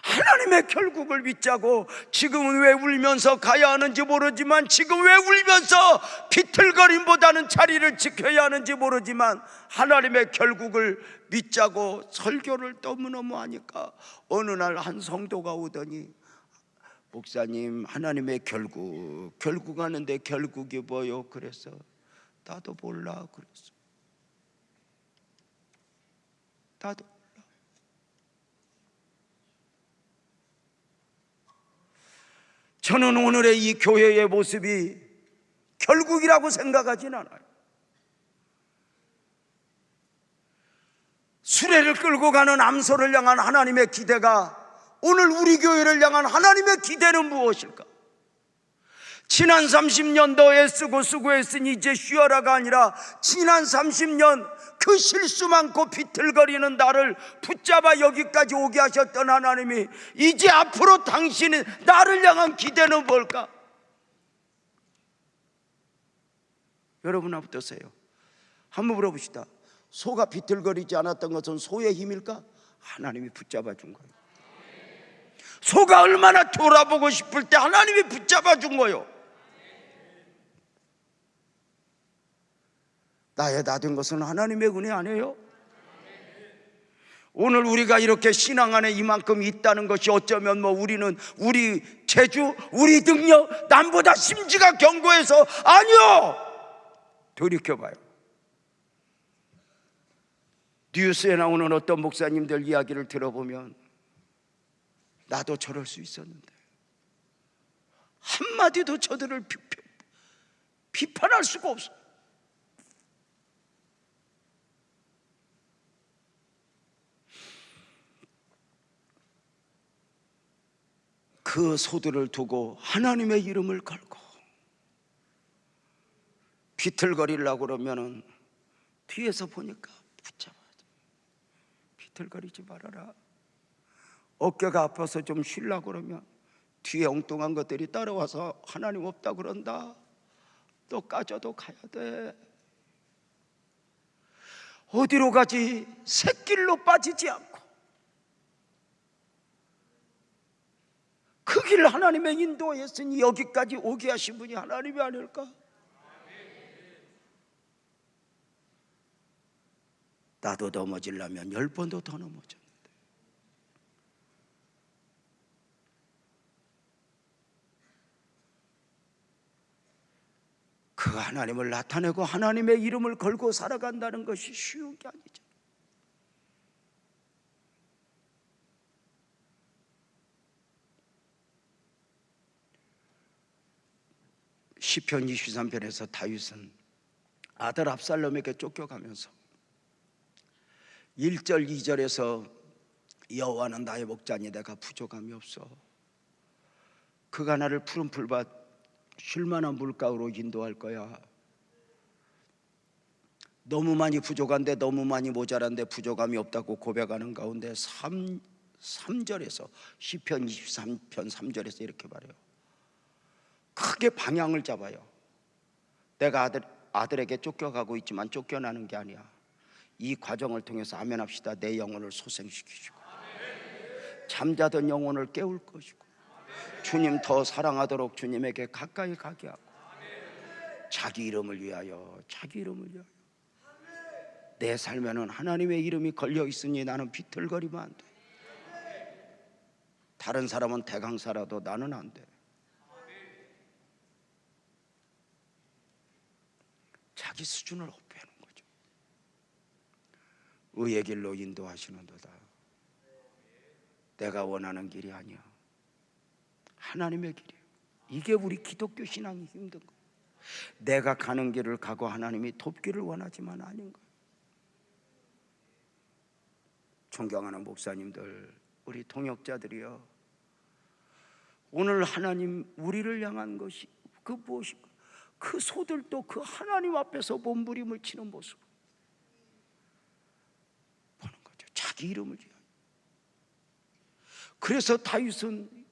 Speaker 1: 하나님의 하나님의 결국을 믿자고 지금은 왜 울면서 가야 하는지 모르지만, 지금 왜 울면서 비틀거림보다는 자리를 지켜야 하는지 모르지만 하나님의 결국을 믿자고 설교를 너무너무 하니까 어느 날 한 성도가 오더니, 목사님, 하나님의 결국 하는데 결국이 뭐요? 그래서 나도 몰라. 그랬어. 나도 몰라. 저는 오늘의 이 교회의 모습이 결국이라고 생각하진 않아요. 수레를 끌고 가는 암소를 향한 하나님의 기대가 오늘 우리 교회를 향한 하나님의 기대는 무엇일까? 지난 30년도 애쓰고 수고했으니 이제 쉬어라가 아니라 지난 30년 그 실수 많고 비틀거리는 나를 붙잡아 여기까지 오게 하셨던 하나님이 이제 앞으로 당신이 나를 향한 기대는 뭘까? 여러분 어떠세요? 한번 물어봅시다. 소가 비틀거리지 않았던 것은 소의 힘일까? 하나님이 붙잡아 준 거예요. 소가 얼마나 돌아보고 싶을 때 하나님이 붙잡아 준 거예요. 나의 다 된 것은 하나님의 은혜 아니에요? 오늘 우리가 이렇게 신앙 안에 이만큼 있다는 것이 어쩌면 우리는 우리 재주, 우리 능력, 남보다 심지가 견고해서 아니요! 돌이켜봐요. 뉴스에 나오는 어떤 목사님들 이야기를 들어보면 나도 저럴 수 있었는데 한마디도 저들을 비판할 수가 없어. 그 소들을 두고 하나님의 이름을 걸고 비틀거리려고 그러면은 뒤에서 보니까 붙잡아. 비틀거리지 말아라. 어깨가 아파서 좀 쉬려고 그러면 뒤에 엉뚱한 것들이 따라와서 하나님 없다 그런다. 또 까져도 가야 돼. 어디로 가지? 샛길로 빠지지 않고 그 길 하나님의 인도했으니 여기까지 오게 하신 분이 하나님이 아닐까? 나도 넘어지려면 10번도 더 넘어졌는데 그 하나님을 나타내고 하나님의 이름을 걸고 살아간다는 것이 쉬운 게 아니죠. 시편 23편에서 다윗은 아들 압살롬에게 쫓겨가면서 1절 2절에서 여호와는 나의 목자니 내가 부족함이 없어. 그가 나를 푸른 풀밭 쉴만한 물가로 인도할 거야. 너무 많이 부족한데 너무 많이 모자란데 부족함이 없다고 고백하는 가운데 3절에서 시편 23편 3절에서 이렇게 말해요. 크게 방향을 잡아요. 내가 아들에게 쫓겨가고 있지만 쫓겨나는 게 아니야. 이 과정을 통해서 아멘합시다. 내 영혼을 소생시키시고 잠자던 영혼을 깨울 것이고 주님 더 사랑하도록 주님에게 가까이 가게 하고 자기 이름을 위하여 내 삶에는 하나님의 이름이 걸려 있으니 나는 비틀거리면 안 돼. 다른 사람은 대강사라도 나는 안 돼. 자기 수준을 높이는 거죠. 의의 길로 인도하시는도다. 내가 원하는 길이 아니야. 하나님의 길이에요. 이게 우리 기독교 신앙이 힘든 거예요. 내가 가는 길을 가고 하나님이 돕기를 원하지만 아닌 거예요. 존경하는 목사님들, 우리 동역자들이여, 오늘 하나님 우리를 향한 것이 그 무엇인가? 그 소들도 그 하나님 앞에서 몸부림을 치는 모습 보는 거죠. 자기 이름을 위하여. 그래서 다윗은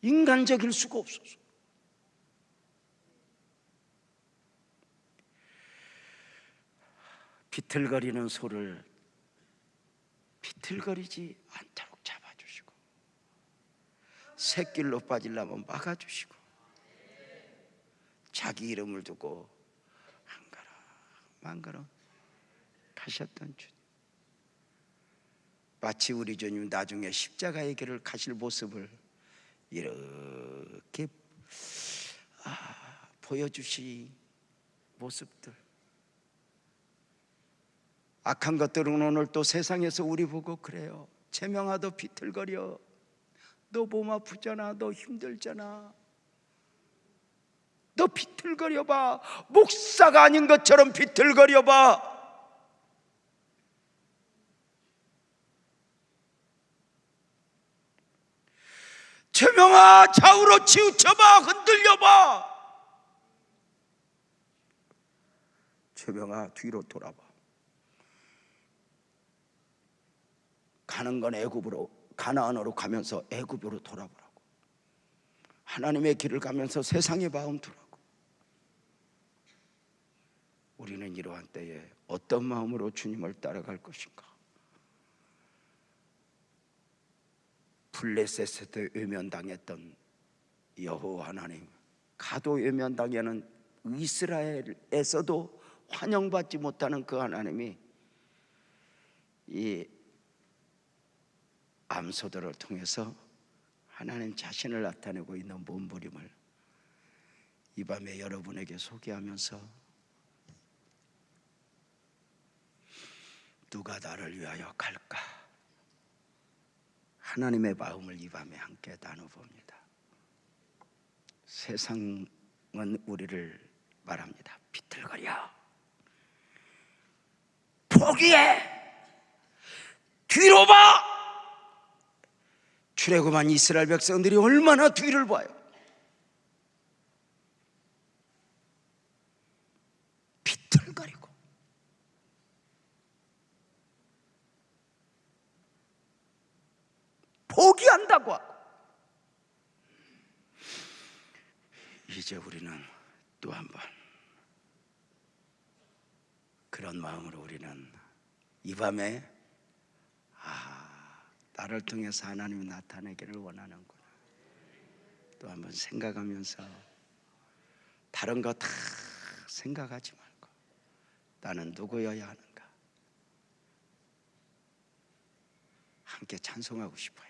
Speaker 1: 인간적일 수가 없어서 비틀거리는 소를 비틀거리지 않도록 잡아주시고 샛길로 빠지려면 막아주시고, 자기 이름을 두고 한 걸음 한 걸음 가셨던 주님, 마치 우리 주님 나중에 십자가의 길을 가실 모습을 이렇게 보여주신 모습들, 악한 것들은 오늘 또 세상에서 우리 보고 그래요. 채명아, 너 비틀거려, 너 몸 아프잖아, 너 힘들잖아, 너 비틀거려봐, 목사가 아닌 것처럼 비틀거려봐. 채명아, 좌우로 치우쳐봐, 흔들려봐. 채명아, 뒤로 돌아봐. 가는 건 애굽으로, 가나안으로 가면서 애굽으로 돌아보라고. 하나님의 길을 가면서 세상의 마음 두라고. 우리는 이러한 때에 어떤 마음으로 주님을 따라갈 것인가? 블레셋에 외면당했던 여호와 하나님, 가도 외면당하는 이스라엘에서도 환영받지 못하는 그 하나님이 이 암소들을 통해서 하나님 자신을 나타내고 있는 몸부림을 이 밤에 여러분에게 소개하면서, 누가 나를 위하여 갈까? 하나님의 마음을 이 밤에 함께 나눠봅니다. 세상은 우리를 말합니다. 비틀거려, 포기해, 뒤로 봐. 출애굽한 이스라엘 백성들이 얼마나 뒤를 봐요. 비틀거리고 포기한다고 하고. 이제 우리는 또 한 번 그런 마음으로 우리는 이 밤에 나를 통해서 하나님이 나타내기를 원하는구나, 또 한 번 생각하면서, 다른 거 다 생각하지 말고 나는 누구여야 하는가 함께 찬송하고 싶어요.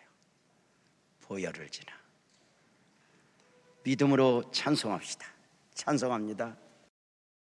Speaker 1: 보혈을 지나 믿음으로 찬송합시다. 찬송합니다.